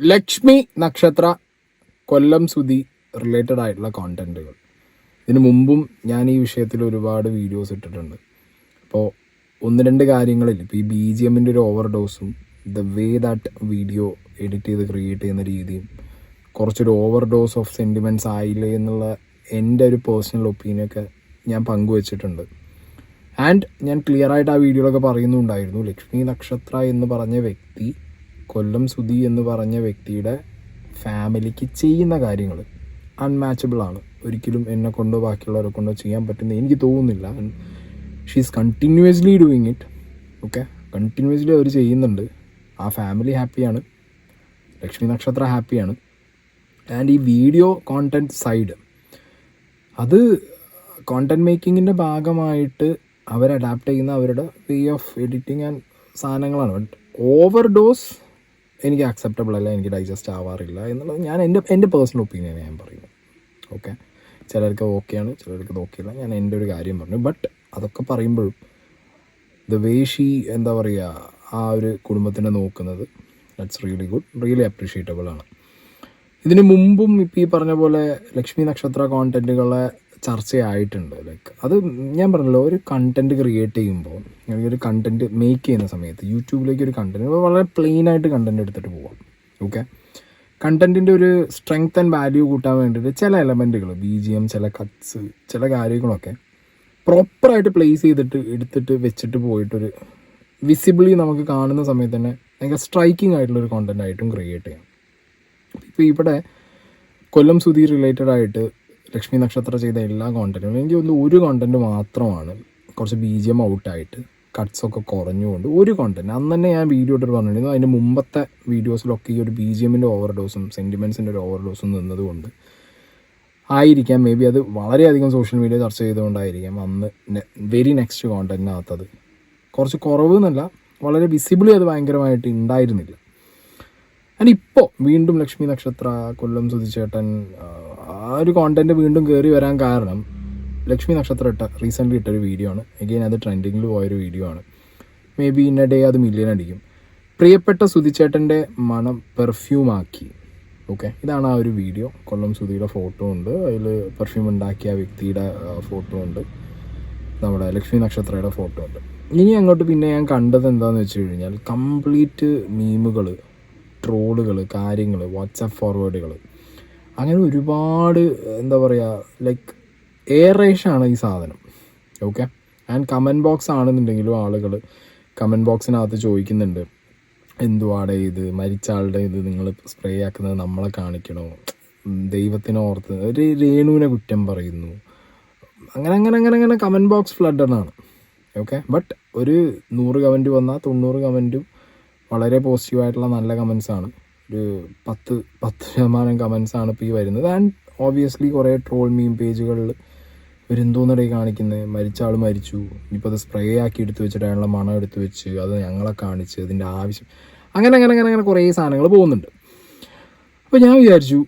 ലക്ഷ്മി നക്ഷത്ര കൊല്ലം സുധി റിലേറ്റഡ് ആയിട്ടുള്ള കോണ്ടന്റുകൾ ഇതിനു മുമ്പും ഞാൻ ഈ വിഷയത്തിൽ ഒരുപാട് വീഡിയോസ് ഇട്ടിട്ടുണ്ട്. അപ്പോൾ ഒന്ന് രണ്ട് കാര്യങ്ങളിൽ ഇപ്പോൾ ഈ BGMൻ്റെ ഒരു ഓവർ ഡോസും the way that video edit ചെയ്ത് ക്രിയേറ്റ് ചെയ്യുന്ന രീതിയും കുറച്ചൊരു ഓവർ ഡോസ് ഓഫ് സെൻറ്റിമെൻറ്റ്സ് ആയില്ലേ എന്നുള്ള എൻ്റെ ഒരു പേഴ്സണൽ ഒപ്പീനിയനൊക്കെ ഞാൻ പങ്കുവച്ചിട്ടുണ്ട്. ആൻഡ് ഞാൻ ക്ലിയറായിട്ട് ആ വീഡിയോയിലൊക്കെ പറയുന്നുണ്ടായിരുന്നു, ലക്ഷ്മി നക്ഷത്ര എന്ന് പറഞ്ഞ വ്യക്തി കൊല്ലം സുധി എന്ന് പറഞ്ഞ വ്യക്തിയുടെ ഫാമിലിക്ക് ചെയ്യുന്ന കാര്യങ്ങൾ അൺമാച്ചബിൾ ആണ്. ഒരിക്കലും എന്നെ കൊണ്ടോ ബാക്കിയുള്ളവരെ കൊണ്ടോ ചെയ്യാൻ പറ്റുന്ന എനിക്ക് തോന്നുന്നില്ല. She is continuously doing it. Okay, continuously അവർ ചെയ്യുന്നുണ്ട്. ആ ഫാമിലി ഹാപ്പിയാണ്, ലക്ഷ്മി നക്ഷത്ര ഹാപ്പിയാണ്. ആൻഡ് ഈ വീഡിയോ കോണ്ടൻറ്റ് സൈഡ് അത് കോണ്ടൻറ്റ് മേക്കിങ്ങിൻ്റെ ഭാഗമായിട്ട് അവർ അഡാപ്റ്റ് ചെയ്യുന്ന അവരുടെ വേ ഓഫ് എഡിറ്റിംഗ് ആൻഡ് സാധനങ്ങളാണ്. ബട്ട് ഓവർ ഡോസ് എനിക്ക് അക്സെപ്റ്റബിൾ അല്ല, എനിക്ക് ഡൈജസ്റ്റ് ആവാറില്ല എന്നുള്ളത് ഞാൻ എൻ്റെ പേഴ്സണൽ ഒപ്പീനിയൻ ഞാൻ പറയുന്നു. ഓക്കെ, ചിലർക്ക് ഓക്കെയാണ്, ചിലർക്ക് ഇത് ഓക്കെ അല്ല. ഞാൻ എൻ്റെ ഒരു കാര്യം പറഞ്ഞു. ബട്ട് അതൊക്കെ പറയുമ്പോഴും ദ വേ ഷീ എന്താ പറയുക, ആ ഒരു കുടുംബത്തിനെ നോക്കുന്നത് that's really good, really appreciable ആണ്. ഇതിന് മുമ്പും ഇപ്പോൾ ഈ പറഞ്ഞ പോലെ ലക്ഷ്മി നക്ഷത്ര കോണ്ടൻറ്റുകളെ ചർച്ചയായിട്ടുണ്ട്. ലൈക്ക് അത് ഞാൻ പറഞ്ഞല്ലോ, ഒരു കണ്ടൻറ്റ് ക്രിയേറ്റ് ചെയ്യുമ്പോൾ അല്ലെങ്കിൽ ഒരു കണ്ടൻറ്റ് മേക്ക് ചെയ്യുന്ന സമയത്ത് യൂട്യൂബിലേക്ക് ഒരു കണ്ടൻറ്റ് വളരെ പ്ലെയിനായിട്ട് കണ്ടൻറ്റ് എടുത്തിട്ട് പോവാം. ഓക്കെ, കണ്ടൻറ്റിൻ്റെ ഒരു സ്ട്രെങ്ത് ആൻഡ് വാല്യൂ കൂട്ടാൻ വേണ്ടിയിട്ട് ചില എലമെൻറ്റുകൾ BGM, ചില കട്ട്സ്, ചില കാര്യങ്ങളൊക്കെ പ്രോപ്പറായിട്ട് പ്ലേസ് ചെയ്തിട്ട് എടുത്തിട്ട് വെച്ചിട്ട് പോയിട്ടൊരു വിസിബിളി നമുക്ക് കാണുന്ന സമയത്ത് തന്നെ ഭയങ്കര സ്ട്രൈക്കിംഗ് ആയിട്ടുള്ളൊരു കോണ്ടൻ്റ് ആയിട്ടും ക്രിയേറ്റ് ചെയ്യാം. ഇപ്പോൾ ഇവിടെ കൊല്ലം സുധി റിലേറ്റഡ് ആയിട്ട് ലക്ഷ്മി നക്ഷത്ര ചെയ്ത എല്ലാ കോണ്ടൻറ്റും എനിക്ക് തോന്നുന്നു ഒരു കോണ്ടൻറ്റ് മാത്രമാണ് കുറച്ച് BGM ഔട്ടായിട്ട് കട്ട്സൊക്കെ കുറഞ്ഞുകൊണ്ട് ഒരു കോണ്ടൻറ്റ് അന്ന് തന്നെ ഞാൻ വീഡിയോ ഇട്ടിട്ട് പറഞ്ഞിരുന്നു. അതിൻ്റെ മുമ്പത്തെ വീഡിയോസിലൊക്കെ ഈ ഒരു BGMൻ്റെ ഓവർ ഡോസും സെൻറ്റിമെൻറ്റ്സിൻ്റെ ഒരു ഓവർ ഡോസും നിന്നതുകൊണ്ട് ആയിരിക്കാം, മേ ബി അത് വളരെയധികം സോഷ്യൽ മീഡിയ ചർച്ച ചെയ്തുകൊണ്ടായിരിക്കാം അന്ന് വെരി നെക്സ്റ്റ് കോണ്ടൻറ്റിനകത്തത് കുറച്ച് കുറവ് എന്നല്ല, വളരെ വിസിബിളി അത് ഭയങ്കരമായിട്ട് ഉണ്ടായിരുന്നില്ല. ആൻഡ് ഇപ്പോൾ വീണ്ടും ലക്ഷ്മി നക്ഷത്ര കൊല്ലം സുധിച്ചേട്ടൻ ആ ഒരു കോണ്ടൻറ്റ് വീണ്ടും കയറി വരാൻ കാരണം ലക്ഷ്മി നക്ഷത്ര റീസെൻ്റ്ലി ഇട്ടൊരു വീഡിയോ ആണ്. എഗെയിൻ അത് ട്രെൻഡിങ്ങിൽ പോയൊരു വീഡിയോ ആണ്. May be in A day അത് മില്യൺ അടിക്കും. പ്രിയപ്പെട്ട സുധിച്ചേട്ടൻ്റെ മണം പെർഫ്യൂമാക്കി. ഓക്കെ, ഇതാണ് ആ ഒരു വീഡിയോ. കൊല്ലം സുധിയുടെ ഫോട്ടോ ഉണ്ട്, അതിൽ പെർഫ്യൂം ഉണ്ടാക്കിയ വ്യക്തിയുടെ ഫോട്ടോ ഉണ്ട്, നമ്മുടെ ലക്ഷ്മി നക്ഷത്രയുടെ ഫോട്ടോ ഉണ്ട്. ഇനി അങ്ങോട്ട് പിന്നെ ഞാൻ കണ്ടത് എന്താണെന്ന് വെച്ച് കഴിഞ്ഞാൽ കംപ്ലീറ്റ് മീമുകൾ, ട്രോളുകൾ, കാര്യങ്ങൾ, വാട്സാപ്പ് ഫോർവേഡുകൾ, അങ്ങനെ ഒരുപാട് എന്താ പറയുക, ലൈക്ക് എയറേഷനാണ് ഈ സാധനം. ഓക്കെ, ആൻഡ് കമൻറ്റ് ബോക്സ് ആണെന്നുണ്ടെങ്കിലും ആളുകൾ കമൻറ്റ് ബോക്സിനകത്ത് ചോദിക്കുന്നുണ്ട്, എന്തുവാടെ ഇത്, മരിച്ച ആളുടെ ഇത് നിങ്ങൾ സ്പ്രേ ആക്കുന്നത് നമ്മളെ കാണിക്കണോ, ദൈവത്തിനെ ഓർത്ത് ഒരു രേണുവിനെ കുറ്റം പറയുന്നു, അങ്ങനെ അങ്ങനെ അങ്ങനെ അങ്ങനെ കമൻറ്റ് ബോക്സ് ഫ്ലഡാണ്. ഓക്കെ, ബട്ട് ഒരു 100 കമൻറ്റ് വന്നാൽ 90 കമൻറ്റും വളരെ പോസിറ്റീവായിട്ടുള്ള നല്ല കമൻസാണ്. ഒരു 10% കമൻസാണ് ഇപ്പോൾ ഈ വരുന്നത്. ആൻഡ് ഓബിയസ്ലി കുറേ ട്രോൾ മീം പേജുകളിൽ ഇവരെന്തോന്നിടയിൽ കാണിക്കുന്നത്, മരിച്ച ആൾ മരിച്ചു, ഇപ്പോൾ അത് സ്പ്രേ ആക്കി എടുത്ത് വെച്ചിട്ട് അയാളുടെ മണം എടുത്ത് വെച്ച് അത് ഞങ്ങളെ കാണിച്ച് അതിൻ്റെ ആവശ്യം, അങ്ങനെ അങ്ങനെ അങ്ങനെ അങ്ങനെ കുറേ സാധനങ്ങൾ പോകുന്നുണ്ട്. അപ്പോൾ ഞാൻ വിചാരിച്ചു,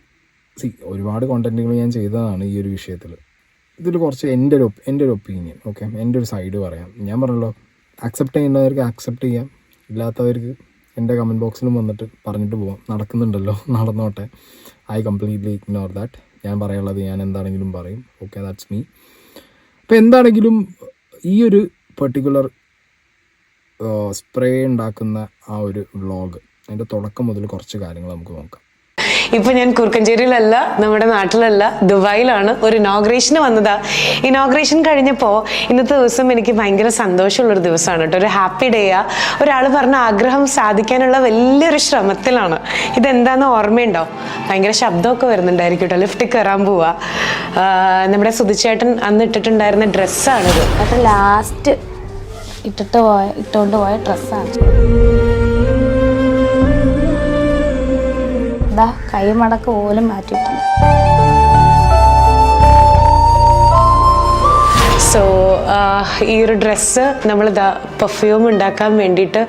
ഒരുപാട് കോണ്ടൻറ്റുകൾ ഞാൻ ചെയ്തതാണ് ഈ ഒരു വിഷയത്തിൽ. ഇതിൽ കുറച്ച് എൻ്റെ ഒരു ഒപ്പീനിയൻ, ഓക്കെ, എൻ്റെ ഒരു സൈഡ് പറയാം. ഞാൻ പറഞ്ഞല്ലോ, ആക്സെപ്റ്റ് ചെയ്യുന്നവർക്ക് ആക്സെപ്റ്റ് ചെയ്യാം, ഇല്ലാത്തവർക്ക് എൻ്റെ കമൻറ്റ് ബോക്സിലും വന്നിട്ട് പറഞ്ഞിട്ട് പോവാം. നടക്കുന്നുണ്ടല്ലോ, നടന്നോട്ടെ. I completely ignore that. ഞാൻ പറയാനുള്ളത് ഞാൻ എന്താണെങ്കിലും പറയും. Okay, that's me. അപ്പോൾ എന്താണെങ്കിലും ഈ ഒരു പെർട്ടിക്കുലർ സ്പ്രേ ഉണ്ടാക്കുന്ന ആ ഒരു വ്ളോഗ്, അതിൻ്റെ തുടക്കം മുതൽ കുറച്ച് കാര്യങ്ങൾ നമുക്ക് നോക്കാം. ഇപ്പൊ ഞാൻ കുറുക്കഞ്ചേരിയിലല്ല, നമ്മുടെ നാട്ടിലല്ല, ദുബായിലാണ്. ഒരു ഇനോഗ്രേഷന് വന്നതാ. ഇനോഗ്രേഷൻ കഴിഞ്ഞപ്പോൾ ഇന്നത്തെ ദിവസം എനിക്ക് ഭയങ്കര സന്തോഷമുള്ളൊരു ദിവസമാണ് കേട്ടോ. ഒരു ഹാപ്പി ഡേയാ. ഒരാൾ പറഞ്ഞ ആഗ്രഹം സാധിക്കാനുള്ള വലിയൊരു ശ്രമത്തിലാണ്. ഇതെന്താന്ന് ഓർമ്മയുണ്ടോ? ഭയങ്കര ശബ്ദമൊക്കെ വരുന്നുണ്ടായിരിക്കും കേട്ടോ. ലിഫ്റ്റിൽ കയറാൻ പോവാ. നമ്മുടെ സുധിച്ചേട്ടൻ അന്ന് ഇട്ടിട്ടുണ്ടായിരുന്ന ഡ്രസ്സാണിത്. അത് ലാസ്റ്റ് ഇട്ടുകൊണ്ട് പോയ ഡ്രസ്സാണ്. കൈമടക്ക് പോലും മാറ്റിയിട്ടുണ്ട്. സോ ഈ ഒരു ഡ്രസ്സ് നമ്മളിതാ പെർഫ്യൂം ഉണ്ടാക്കാൻ വേണ്ടിയിട്ട്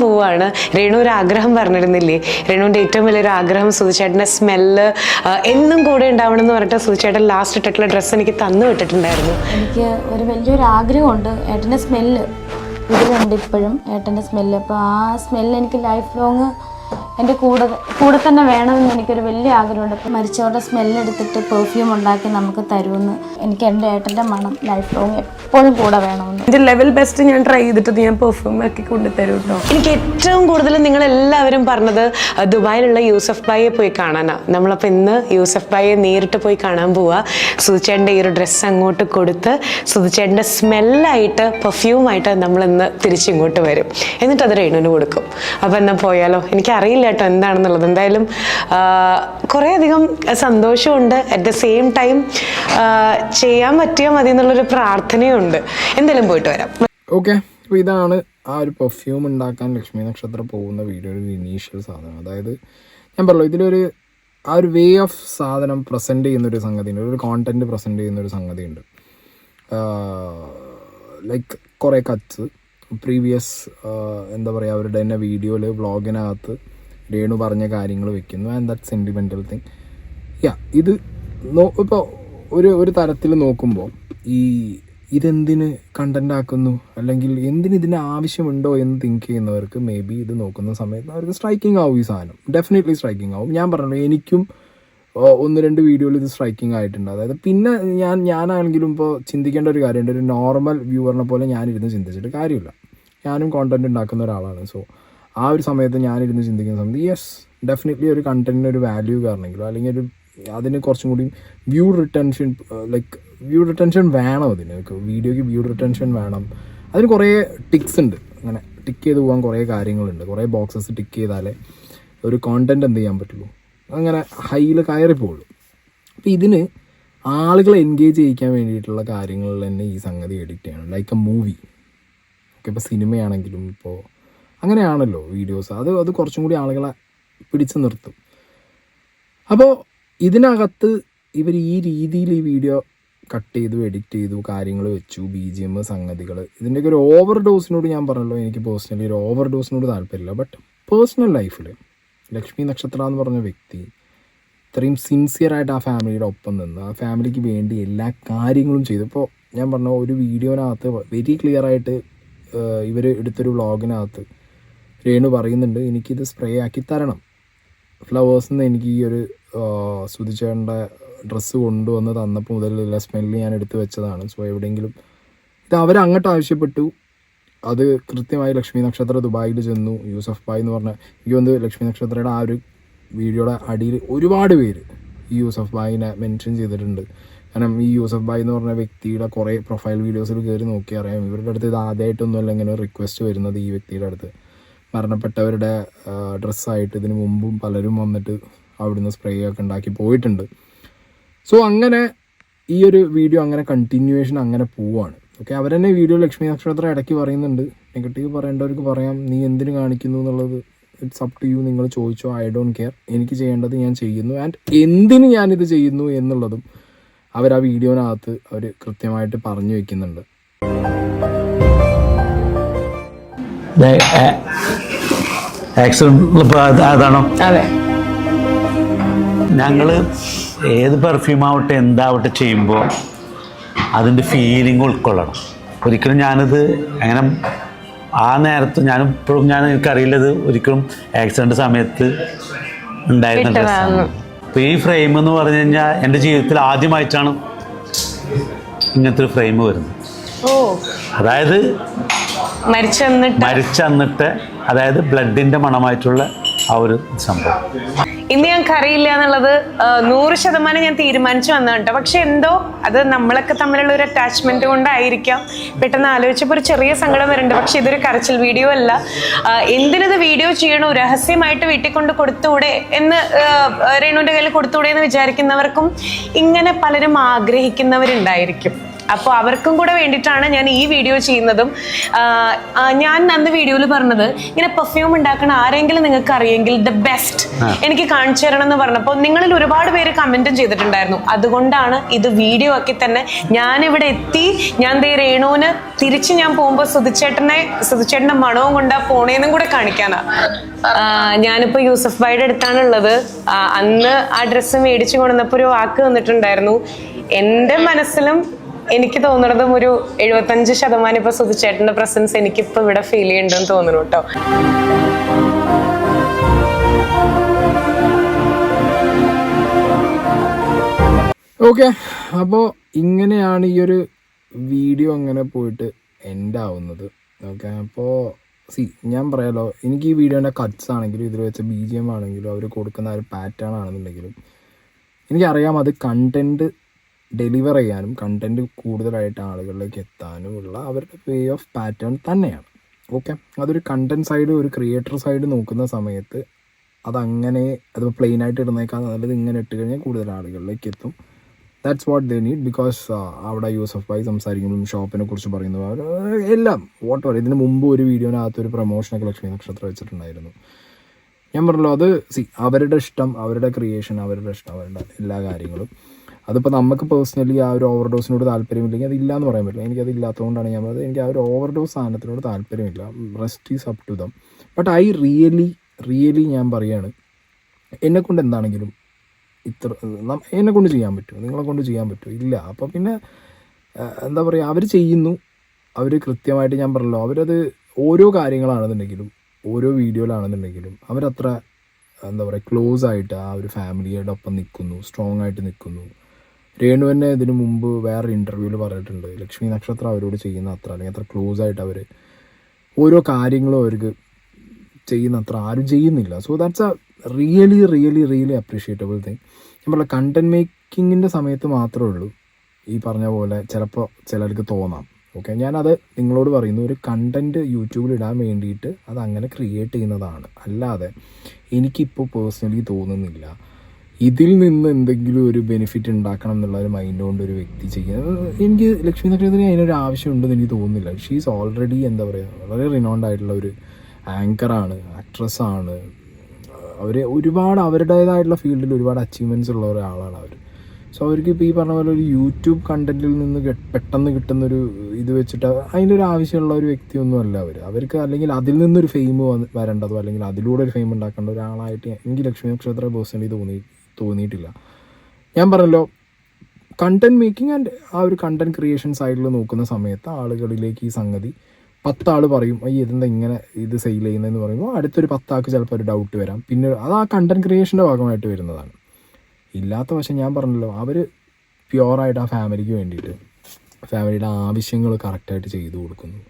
പോവാണ്. രേണു ഒരു ആഗ്രഹം പറഞ്ഞിരുന്നില്ലേ? രേണുവിൻ്റെ ഏറ്റവും വലിയൊരു ആഗ്രഹം സുധിച്ചേട്ടൻ്റെ സ്മെല്ല് എന്നും കൂടെ ഉണ്ടാവണം എന്ന് പറഞ്ഞിട്ട് സുധിച്ചേട്ടൻ ലാസ്റ്റ് ഇട്ടിട്ടുള്ള ഡ്രസ്സ് എനിക്ക് തന്നു വിട്ടിട്ടുണ്ടായിരുന്നു. എനിക്ക് ഒരു വലിയൊരു ആഗ്രഹമുണ്ട്, ഏട്ടൻ്റെ സ്മെല്ല് ഇതിലുണ്ട് ഇപ്പോഴും, ഏട്ടൻ്റെ സ്മെല്ല്. അപ്പോൾ ആ സ്മെല്ല് എനിക്ക് ലൈഫ് ലോങ് എൻ്റെ കൂടെ തന്നെ വേണമെന്ന് എനിക്കൊരു വലിയ ആഗ്രഹമുണ്ട്. അപ്പോൾ മരിച്ചവരുടെ സ്മെല്ലെടുത്തിട്ട് പെർഫ്യൂം ഉണ്ടാക്കി നമുക്ക് തരുമെന്ന്. എനിക്ക് എൻ്റെ ഏട്ടൻ്റെ മണം ലൈഫ് ലോങ് എപ്പോഴും കൂടെ വേണമെന്ന്. എൻ്റെ ലെവൽ ബെസ്റ്റ് ഞാൻ ട്രൈ ചെയ്തിട്ട് ഞാൻ പെർഫ്യൂം ആക്കി കൊണ്ടുതരും കേട്ടോ. എനിക്ക് ഏറ്റവും കൂടുതൽ നിങ്ങളെല്ലാവരും പറഞ്ഞത് ദുബായിലുള്ള യൂസഫ് ഭായിയെ പോയി കാണാനാണ്. നമ്മളപ്പോൾ ഇന്ന് യൂസഫ് ഭായിയെ നേരിട്ട് പോയി കാണാൻ പോവുക. സുധിച്ചേട്ടൻ്റെ ഈ ഒരു ഡ്രസ്സ് അങ്ങോട്ട് കൊടുത്ത് സുധിച്ചേട്ടൻ്റെ സ്മെല്ലായിട്ട് പെർഫ്യൂമായിട്ട് നമ്മളിന്ന് തിരിച്ചിങ്ങോട്ട് വരും. എന്നിട്ട് അത് രേണുവിന് കൊടുക്കും. അപ്പോൾ എന്നാൽ പോയാലോ? എനിക്കറിയില്ല കേട്ടോ എന്താണെന്നുള്ളത്. എന്തായാലും കുറേ അധികം സന്തോഷമുണ്ട്. അറ്റ് ദ സെയിം ടൈം ചെയ്യാൻ പറ്റിയാൽ മതി എന്നുള്ളൊരു പ്രാർത്ഥനയുണ്ട്. എന്തായാലും പോയിട്ട് വരാം. ഓക്കെ, അപ്പോൾ ഇതാണ് ആ ഒരു പെർഫ്യൂം ഉണ്ടാക്കാൻ ലക്ഷ്മി നക്ഷത്രം പോകുന്ന വീഡിയോ ഒരു ഇനീഷ്യൽ സാധനം. അതായത് ഞാൻ പറഞ്ഞു ഇതിലൊരു ആ ഒരു വേ ഓഫ് സാധനം പ്രസൻറ്റ് ചെയ്യുന്നൊരു സംഗതിയുണ്ട്, ഒരു കോണ്ടൻറ്റ് പ്രസൻറ്റ് ചെയ്യുന്നൊരു സംഗതിയുണ്ട്. ലൈക്ക് കുറേ കട്ട്സ് പ്രീവിയസ് എന്താ പറയുക അവരുടെ തന്നെ വീഡിയോയിൽ വ്ളോഗിനകത്ത് രേണു പറഞ്ഞ കാര്യങ്ങൾ വെക്കുന്നു. And that sentimental thing. ഇത് ഇപ്പോൾ ഒരു തരത്തിൽ നോക്കുമ്പോൾ ഇതെന്തിന് കണ്ടൻ്റ് ആക്കുന്നു, അല്ലെങ്കിൽ എന്തിന് ഇതിന് ആവശ്യമുണ്ടോ എന്ന് തിങ്ക് ചെയ്യുന്നവർക്ക് മേ ബി ഇത് നോക്കുന്ന സമയത്ത് അവർക്ക് സ്ട്രൈക്കിംഗ് ആവും ഈ സാധനം. ഡെഫിനറ്റ്ലി സ്ട്രൈക്കിംഗ് ആവും. ഞാൻ പറഞ്ഞല്ലോ, എനിക്കും 1-2 വീഡിയോയിൽ ഇത് സ്ട്രൈക്കിംഗ് ആയിട്ടുണ്ട്. അതായത് പിന്നെ ഞാനാണെങ്കിലും ഇപ്പോൾ ചിന്തിക്കേണ്ട ഒരു കാര്യമുണ്ട്. ഒരു നോർമൽ വ്യൂവറിനെ പോലെ ഞാനിരുന്ന് ചിന്തിച്ചിട്ട് കാര്യമില്ല. ഞാനും കോണ്ടന്റ് ഉണ്ടാക്കുന്ന ഒരാളാണ്. സോ ആ ഒരു സമയത്ത് ഞാനിരുന്ന് ചിന്തിക്കുന്ന സമയത്ത് യെസ് ഡെഫിനറ്റ്ലി ഒരു കണ്ടന്റിന് ഒരു വാല്യൂ കാരണമെങ്കിലോ അല്ലെങ്കിൽ അതിന് കുറച്ചും കൂടി വ്യൂ റിട്ടൻഷൻ വേണം. അതിന് വീഡിയോയ്ക്ക് വ്യൂ റിട്ടൻഷൻ വേണം. അതിന് കുറേ ടിക്സ് ഉണ്ട്. അങ്ങനെ ടിക്ക് ചെയ്ത് പോകാൻ കുറേ കാര്യങ്ങളുണ്ട്. കുറേ ബോക്സസ് ടിക്ക് ചെയ്താലേ ഒരു കോണ്ടന്റ് എന്ത് ചെയ്യാൻ പറ്റുള്ളൂ, അങ്ങനെ ഹൈയിൽ കയറിപ്പോളൂ. അപ്പോൾ ഇതിന് ആളുകളെ എൻഗേജ് ചെയ്യിക്കാൻ വേണ്ടിയിട്ടുള്ള കാര്യങ്ങളിൽ തന്നെ ഈ സംഗതി എഡിറ്റ് ചെയ്യണം. Like A movie. ഓക്കെ, ഇപ്പോൾ സിനിമയാണെങ്കിലും ഇപ്പോൾ അങ്ങനെയാണല്ലോ വീഡിയോസ്. അത് കുറച്ചും കൂടി ആളുകളെ പിടിച്ചു നിർത്തും. അപ്പോൾ ഇതിനകത്ത് ഇവർ ഈ രീതിയിൽ ഈ വീഡിയോ കട്ട് ചെയ്തു, എഡിറ്റ് ചെയ്തു, കാര്യങ്ങൾ വെച്ചു, BGM സംഗതികൾ, ഇതിൻ്റെയൊക്കെ ഒരു ഓവർ ഡോസിനോട് ഞാൻ പറഞ്ഞല്ലോ എനിക്ക് പേഴ്സണലി ഒരു ഓവർ ഡോസിനോട് താല്പര്യമില്ല. ബട്ട് പേഴ്സണൽ ലൈഫിൽ ലക്ഷ്മി നക്ഷത്ര എന്ന് പറഞ്ഞ വ്യക്തി ഇത്രയും സിൻസിയറായിട്ട് ആ ഫാമിലിയുടെ ഒപ്പം നിന്ന് ആ ഫാമിലിക്ക് വേണ്ടി എല്ലാ കാര്യങ്ങളും ചെയ്തു. ഇപ്പോൾ ഞാൻ പറഞ്ഞ ഒരു വീഡിയോനകത്ത് വെരി ക്ലിയർ ആയിട്ട് ഇവർ എടുത്തൊരു വ്ളോഗിനകത്ത് രേണു പറയുന്നുണ്ട്, എനിക്കിത് സ്പ്രേ ആക്കി തരണം. ഫ്ലവേഴ്സിൽ നിന്ന് എനിക്ക് ഈ ഒരു സുധിച്ചേട്ടൻ്റെ ഡ്രസ്സ് കൊണ്ടുവന്ന് തന്നപ്പോൾ മുതലുള്ള സ്മെല്ല് ഞാൻ എടുത്തു വെച്ചതാണ്. സോ എവിടെയെങ്കിലും ഇത് അവരങ്ങോട്ട് ആവശ്യപ്പെട്ടു. അത് കൃത്യമായി ലക്ഷ്മി നക്ഷത്ര ദുബായിൽ ചെന്നു. യൂസഫ് ഭായ് എന്ന് പറഞ്ഞ എനിക്ക് വന്ന് ലക്ഷ്മി നക്ഷത്രയുടെ ആ ഒരു വീഡിയോയുടെ അടിയിൽ ഒരുപാട് പേര് ഈ യൂസഫ് ഭായിനെ മെൻഷൻ ചെയ്തിട്ടുണ്ട്. കാരണം ഈ യൂസഫ് ഭായ് എന്ന് പറഞ്ഞ വ്യക്തിയുടെ കുറേ പ്രൊഫൈൽ വീഡിയോസിൽ കയറി നോക്കി അറിയാം. ഇവരുടെ അടുത്ത് ഇത് ആദ്യമായിട്ടൊന്നുമല്ല ഇങ്ങനെ റിക്വസ്റ്റ് വരുന്നത്. ഈ വ്യക്തിയുടെ അടുത്ത് മരണപ്പെട്ടവരുടെ ഡ്രസ്സായിട്ട് ഇതിന് മുമ്പും പലരും വന്നിട്ട് അവിടുന്ന് സ്പ്രേ ഒക്കെ ഉണ്ടാക്കി പോയിട്ടുണ്ട്. സോ അങ്ങനെ ഈ ഒരു വീഡിയോ അങ്ങനെ കണ്ടിന്യൂവേഷൻ അങ്ങനെ പോവുകയാണ്. ഓക്കെ, അവരെന്നെ വീഡിയോ ലക്ഷ്മി നക്ഷത്ര ഇടയ്ക്ക് പറയുന്നുണ്ട്, നെഗറ്റീവ് പറയേണ്ടവർക്ക് പറയാം, നീ എന്തിനു കാണിക്കുന്നു എന്നുള്ളത് ഇറ്റ്സ് അപ് ടു യു, നിങ്ങൾ ചോദിച്ചോ, ഐ ഡോണ്ട് കെയർ, എനിക്ക് ചെയ്യേണ്ടത് ഞാൻ ചെയ്യുന്നു. ആൻഡ് എന്തിന് ഞാനിത് ചെയ്യുന്നു എന്നുള്ളതും അവർ ആ വീഡിയോനകത്ത് അവർ കൃത്യമായിട്ട് പറഞ്ഞു വെക്കുന്നുണ്ട്. അതാണോ? അതെ, ഞങ്ങൾ ഏത് പെർഫ്യൂം ആവട്ടെ എന്താവട്ടെ ചെയ്യുമ്പോൾ അതിൻ്റെ ഫീലിംഗ് ഉൾക്കൊള്ളണം. ഒരിക്കലും ഞാനിത് അങ്ങനെ ആ നേരത്ത് ഞാനിപ്പോഴും എനിക്കറിയില്ലത് ഒരിക്കലും ആക്സിഡൻറ്റ് സമയത്ത് ഉണ്ടായിരുന്ന ഡ്രസ്സാണ്. അപ്പോൾ ഈ ഫ്രെയിം എന്ന് പറഞ്ഞു കഴിഞ്ഞാൽ എൻ്റെ ജീവിതത്തിൽ ആദ്യമായിട്ടാണ് ഇങ്ങനത്തെ ഒരു ഫ്രെയിം വരുന്നത്. അതായത് മരിച്ചന്നിട്ട് അതായത് ബ്ലഡിൻ്റെ മണമായിട്ടുള്ള ആ ഒരു സംഭവം ഇന്ന് ഞങ്ങൾക്ക് അറിയില്ല എന്നുള്ളത് 100% ഞാൻ തീരുമാനിച്ചു വന്നത് കേട്ടോ. പക്ഷെ എന്തോ അത് നമ്മളൊക്കെ തമ്മിലുള്ള ഒരു അറ്റാച്ച്മെന്റ് കൊണ്ടായിരിക്കാം പെട്ടെന്ന് ആലോചിച്ചപ്പോൾ ഒരു ചെറിയ സങ്കടം വരുന്നുണ്ട്. പക്ഷെ ഇതൊരു കരച്ചിൽ വീഡിയോ അല്ല. എന്തിനത് വീഡിയോ ചെയ്യണോ, രഹസ്യമായിട്ട് വീട്ടിൽ കൊണ്ട് കൊടുത്തൂടെ എന്ന് രേണുവിന്റെ കയ്യിൽ കൊടുത്തൂടെ എന്ന് വിചാരിക്കുന്നവർക്കും ഇങ്ങനെ പലരും ആഗ്രഹിക്കുന്നവരുണ്ടായിരിക്കും. അപ്പോൾ അവർക്കും കൂടെ വേണ്ടിയിട്ടാണ് ഞാൻ ഈ വീഡിയോ ചെയ്യുന്നതും. ഞാൻ അന്ന് വീഡിയോയിൽ പറഞ്ഞത് ഇങ്ങനെ പെർഫ്യൂം ഉണ്ടാക്കുന്ന ആരെങ്കിലും നിങ്ങൾക്ക് അറിയെങ്കിൽ ദ ബെസ്റ്റ് എനിക്ക് കാണിച്ചു തരണം എന്ന് പറഞ്ഞപ്പോൾ നിങ്ങളിൽ ഒരുപാട് പേര് കമന്റും ചെയ്തിട്ടുണ്ടായിരുന്നു. അതുകൊണ്ടാണ് ഇത് വീഡിയോ ആക്കി തന്നെ ഞാനിവിടെ എത്തി. ഞാൻ ദേ രേണുവിന് തിരിച്ച് ഞാൻ പോകുമ്പോൾ സുധിച്ചേട്ടന്റെ മണവും കൊണ്ടാ പോണേന്നും കൂടെ കാണിക്കാനാ. ഞാനിപ്പോ യൂസഫ് ഭായിയുടെ അടുത്താണുള്ളത്. അന്ന് ആ ഡ്രസ്സ് മേടിച്ചു കൊണ്ടുവന്നപ്പോൾ ഒരു വാക്ക് വന്നിട്ടുണ്ടായിരുന്നു. എൻ്റെ മനസ്സിലും എനിക്ക് തോന്നുന്നതും ഒരു 75% ഇപ്പൊ സുധിച്ചേട്ടന്റെ പ്രസൻസ് എനിക്കിപ്പോ ഇവിടെ ഫീൽ ചെയ്യുന്നുണ്ടെന്ന് തോന്നുന്നു കേട്ടോ. ഓക്കെ, അപ്പോൾ ഇങ്ങനെയാണ് ഈ ഒരു വീഡിയോ അങ്ങനെ പോയിട്ട് എൻഡ് ആവുന്നത്. ഓക്കെ, അപ്പോൾ ഞാൻ പറയാലോ, എനിക്ക് ഈ വീഡിയോൻ്റെ കട്ട്സ് ആണെങ്കിലും ഇതിൽ വെച്ച BGM ആണെങ്കിലും അവർ കൊടുക്കുന്ന ഒരു പാറ്റേൺ ആണെന്നുണ്ടെങ്കിലും എനിക്കറിയാം അത് കണ്ടൻറ്റ് ഡെലിവർ ചെയ്യാനും കണ്ടൻറ്റ് കൂടുതലായിട്ട് ആളുകളിലേക്ക് എത്താനുമുള്ള അവരുടെ വേ ഓഫ് പാറ്റേൺ തന്നെയാണ്. ഓക്കെ, അതൊരു കണ്ടൻറ് സൈഡ് ഒരു ക്രിയേറ്റർ സൈഡ് നോക്കുന്ന സമയത്ത് അതങ്ങനെ അത് പ്ലെയിനായിട്ട് ഇടുന്നേക്കാൾ നല്ലത് ഇങ്ങനെ ഇട്ട് കഴിഞ്ഞാൽ കൂടുതൽ ആളുകളിലേക്ക് എത്തും. That's what they need. Because അവിടെ യൂസഫ് ഭായി സംസാരിക്കുമ്പോഴും ഷോപ്പിനെ കുറിച്ച് പറയുന്നു, എല്ലാം വാട്ട് എവർ. ഇതിന് മുമ്പ് ഒരു വീഡിയോനകത്ത് ഒരു പ്രൊമോഷനൊക്കെ ലക്ഷ്മി നക്ഷത്രം വെച്ചിട്ടുണ്ടായിരുന്നു. ഞാൻ പറഞ്ഞല്ലോ, അത് അവരുടെ ഇഷ്ടം, അവരുടെ ക്രിയേഷൻ, അവരുടെ ഇഷ്ടം, അവരുടെ എല്ലാ കാര്യങ്ങളും. അതിപ്പോൾ നമുക്ക് പേഴ്സണലി ആ ഒരു ഓവർഡോസിനോട് താല്പര്യമില്ലെങ്കിൽ അതില്ല എന്ന് പറയാൻ പറ്റില്ല. എനിക്കത് ഇല്ലാത്തതുകൊണ്ടാണ് ഞാൻ പറഞ്ഞത് എനിക്ക് ആ ഒരു ഓവർഡോസ് സാധനത്തിനോട് താല്പര്യമില്ല. Rest is up to them. But I really ഞാൻ പറയുകയാണ്, എന്നെക്കൊണ്ട് എന്താണെങ്കിലും എന്നെക്കൊണ്ട് ചെയ്യാൻ പറ്റുമോ, നിങ്ങളെ കൊണ്ട് ചെയ്യാൻ പറ്റുമോ? ഇല്ല. അപ്പോൾ പിന്നെ എന്താ പറയുക, അവർ ചെയ്യുന്നു, അവർ കൃത്യമായിട്ട് ഞാൻ പറഞ്ഞല്ലോ, അവരത് ഓരോ കാര്യങ്ങളാണെന്നുണ്ടെങ്കിലും ഓരോ വീഡിയോയിലാണെന്നുണ്ടെങ്കിലും അവരത്ര എന്താ പറയുക ക്ലോസ് ആയിട്ട് ആ ഒരു ഫാമിലിയുടെ ഒപ്പം നിൽക്കുന്നു, സ്ട്രോങ് ആയിട്ട് നിൽക്കുന്നു. രേണു തന്നെ ഇതിനു മുമ്പ് വേറെ ഇൻ്റർവ്യൂവിൽ പറഞ്ഞിട്ടുണ്ട്, ലക്ഷ്മി നക്ഷത്രം അവരോട് ചെയ്യുന്ന അത്ര അല്ലെങ്കിൽ അത്ര ക്ലോസ് ആയിട്ട് അവർ ഓരോ കാര്യങ്ങളും അവർക്ക് ചെയ്യുന്ന അത്ര ആരും ചെയ്യുന്നില്ല. So that's A really appreciable thing. ഞാൻ പറഞ്ഞ കണ്ടൻറ് മേക്കിങ്ങിൻ്റെ സമയത്ത് മാത്രമേ ഉള്ളൂ ഈ പറഞ്ഞ പോലെ ചിലപ്പോൾ ചിലർക്ക് തോന്നാം. ഓക്കെ, ഞാനത് നിങ്ങളോട് പറയുന്നു, ഒരു കണ്ടൻറ്റ് യൂട്യൂബിൽ ഇടാൻ വേണ്ടിയിട്ട് അത് അങ്ങനെ ക്രിയേറ്റ് ചെയ്യുന്നതാണ്. അല്ലാതെ എനിക്കിപ്പോൾ പേഴ്സണലി തോന്നുന്നില്ല ഇതിൽ നിന്ന് എന്തെങ്കിലും ഒരു ബെനിഫിറ്റ് ഉണ്ടാക്കണം എന്നുള്ള ഒരു മൈൻഡ് കൊണ്ട് ഒരു വ്യക്തി ചെയ്യുന്നത്. എനിക്ക് ലക്ഷ്മി നക്ഷത്രത്തിന് അതിനൊരു ആവശ്യമുണ്ടെന്ന് എനിക്ക് തോന്നുന്നില്ല. ഷീസ് ഓൾറെഡി എന്താ പറയുക വളരെ റിനോൺഡ് ആയിട്ടുള്ള ഒരു ആങ്കറാണ്, ആക്ട്രസ്സാണ്. അവർ ഒരുപാട് അവരുടേതായിട്ടുള്ള ഫീൽഡിൽ ഒരുപാട് അച്ചീവ്മെൻറ്റ്സ് ഉള്ള ഒരാളാണ് അവർ. സോ അവർക്ക് ഇപ്പോൾ ഈ പറഞ്ഞ പോലെ ഒരു യൂട്യൂബ് കണ്ടൻറ്റിൽ നിന്ന് പെട്ടെന്ന് കിട്ടുന്നൊരു ഇത് വെച്ചിട്ട് അതിൻ്റെ ഒരു ആവശ്യമുള്ള ഒരു വ്യക്തിയൊന്നുമല്ല അവർക്ക്. അല്ലെങ്കിൽ അതിൽ നിന്നൊരു ഫെയിം വരേണ്ടതോ അല്ലെങ്കിൽ അതിലൂടെ ഒരു ഫെയിം ഉണ്ടാക്കേണ്ട ഒരാളായിട്ട് എനിക്ക് ലക്ഷ്മി നക്ഷത്രം പേഴ്സണലി തോന്നിയിട്ടില്ല. ഞാൻ പറഞ്ഞല്ലോ, കണ്ടൻറ് മേക്കിംഗ് ആൻഡ് ആ ഒരു കണ്ടൻറ് ക്രിയേഷൻ സൈഡിൽ നോക്കുന്ന സമയത്ത് ആളുകളിലേക്ക് ഈ സംഗതി 10 ആൾ പറയും, ഇതെന്താ ഇങ്ങനെ ഇത് സെയിൽ ചെയ്യുന്നതെന്ന് പറയുമ്പോൾ അടുത്തൊരു 10 ആൾക്ക് ചിലപ്പോൾ ഒരു ഡൗട്ട് വരാം. പിന്നെ അത് ആ കണ്ടൻറ് ക്രിയേഷൻ്റെ ഭാഗമായിട്ട് വരുന്നതാണ്. ഇല്ലാത്ത പക്ഷം ഞാൻ പറഞ്ഞല്ലോ, അവർ പ്യുവറായിട്ട് ആ ഫാമിലിക്ക് വേണ്ടിയിട്ട് ഫാമിലിയുടെ ആവശ്യങ്ങൾ കറക്റ്റായിട്ട് ചെയ്തു കൊടുക്കുന്നു.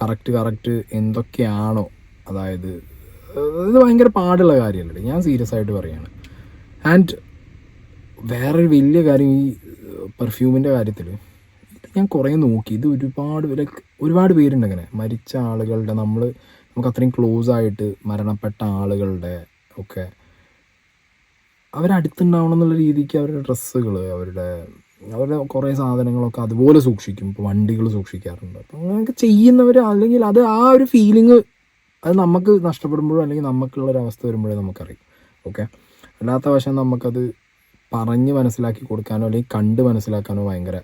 കറക്റ്റ് എന്തൊക്കെയാണോ, അതായത് ഇത് ഭയങ്കര പാടുള്ള കാര്യമല്ലേ, ഞാൻ സീരിയസ് ആയിട്ട് പറയുകയാണ്. ആൻഡ് വേറൊരു വലിയ കാര്യം, ഈ പെർഫ്യൂമിൻ്റെ കാര്യത്തിൽ ഞാൻ കുറേ നോക്കി. ഇത് ഒരുപാട് പേരുണ്ട് അങ്ങനെ മരിച്ച ആളുകളുടെ, നമുക്ക് അത്രയും ക്ലോസ് ആയിട്ട് മരണപ്പെട്ട ആളുകളുടെ ഒക്കെ അവരടുത്തുണ്ടാവണം എന്നുള്ള രീതിക്ക് അവരുടെ ഡ്രസ്സുകൾ, അവരുടെ കുറേ സാധനങ്ങളൊക്കെ അതുപോലെ സൂക്ഷിക്കും. ഇപ്പോൾ വണ്ടികൾ സൂക്ഷിക്കാറുണ്ട്. അപ്പോൾ അങ്ങനെയൊക്കെ ചെയ്യുന്നവർ, അല്ലെങ്കിൽ അത് ആ ഒരു ഫീലിംഗ് അത് നമുക്ക് നഷ്ടപ്പെടുമ്പോഴോ അല്ലെങ്കിൽ നമുക്കുള്ളൊരവസ്ഥ വരുമ്പോഴേ നമുക്കറിയും. ഓക്കെ, അല്ലാത്ത വശം നമുക്കത് പറഞ്ഞ് മനസ്സിലാക്കി കൊടുക്കാനോ അല്ലെങ്കിൽ കണ്ട് മനസ്സിലാക്കാനോ ഭയങ്കര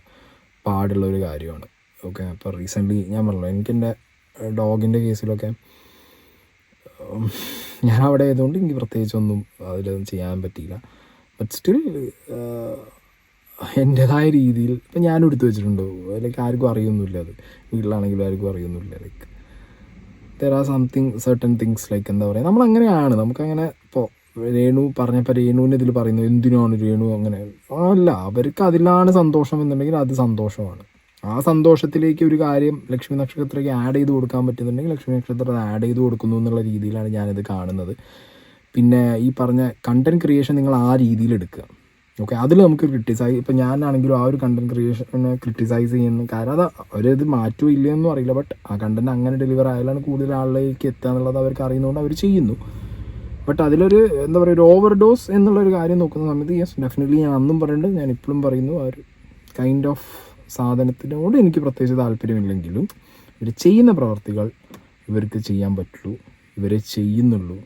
പാടുള്ളൊരു കാര്യമാണ്. ഓക്കെ, അപ്പോൾ റീസെൻ്റ്ലി ഞാൻ പറഞ്ഞല്ലോ, എനിക്കെൻ്റെ ഡോഗിൻ്റെ കേസിലൊക്കെ ഞാൻ അവിടെ ആയതുകൊണ്ട് എനിക്ക് പ്രത്യേകിച്ചൊന്നും അതിലൊന്നും ചെയ്യാൻ പറ്റിയില്ല. ബട്ട് സ്റ്റിൽ എൻ്റേതായ രീതിയിൽ ഇപ്പം ഞാൻ എടുത്തു വെച്ചിട്ടുണ്ട്. ലൈക്ക് ആർക്കും അറിയൊന്നുമില്ല, അത് വീട്ടിലാണെങ്കിലും ആർക്കും അറിയൊന്നുമില്ല. Like there are certain things like എന്താ പറയുക, നമ്മളങ്ങനെയാണ്. നമുക്കങ്ങനെ ഇപ്പോൾ രേണു പറഞ്ഞപ്പോൾ രേണുവിന് ഇതിൽ പറയുന്നു എന്തിനാണ് രേണു അങ്ങനെ അല്ല, അവർക്ക് അതിലാണ് സന്തോഷം എന്നുണ്ടെങ്കിൽ അത് സന്തോഷമാണ്. ആ സന്തോഷത്തിലേക്ക് ഒരു കാര്യം ലക്ഷ്മി നക്ഷത്രത്തിലേക്ക് ആഡ് ചെയ്ത് കൊടുക്കാൻ പറ്റുന്നുണ്ടെങ്കിൽ ലക്ഷ്മി നക്ഷത്രം അത് ആഡ് ചെയ്ത് കൊടുക്കുന്നു എന്നുള്ള രീതിയിലാണ് ഞാനിത് കാണുന്നത്. പിന്നെ ഈ പറഞ്ഞ കണ്ടൻറ് ക്രിയേഷൻ നിങ്ങൾ ആ രീതിയിൽ എടുക്കുക. ഓക്കെ, അതിൽ നമുക്ക് ഇപ്പം ഞാനാണെങ്കിലും ആ ഒരു കണ്ടൻറ് ക്രിയേഷനെ ക്രിട്ടിസൈസ് ചെയ്യുന്ന കാരണം അത് അവരത് മാറ്റുമോ ഇല്ലയെന്നും അറിയില്ല. ബട്ട് ആ കണ്ടൻറ് അങ്ങനെ ഡെലിവർ ആയാലാണ് കൂടുതൽ ആളിലേക്ക് എത്തുക എന്നുള്ളത് അവർക്ക് അറിയുന്നതുകൊണ്ട് അവർ ചെയ്യുന്നു. ബട്ട് അതിലൊരു എന്താ പറയുക, ഒരു ഓവർഡോസ് എന്നുള്ളൊരു കാര്യം നോക്കുന്ന സമയത്ത് യെസ് ഡെഫിനറ്റ്ലി ഞാൻ അന്നും പറയുന്നുണ്ട്, ഞാൻ ഇപ്പോഴും പറയുന്നു, ആ ഒരു കൈൻഡ് ഓഫ് സാധനത്തിനോട് എനിക്ക് പ്രത്യേകിച്ച് താല്പര്യമില്ലെങ്കിലും ഇവർ ചെയ്യുന്ന പ്രവർത്തികൾ ഇവർക്ക് ചെയ്യാൻ പറ്റുള്ളൂ, ഇവരെ ചെയ്യുന്നുള്ളൂ.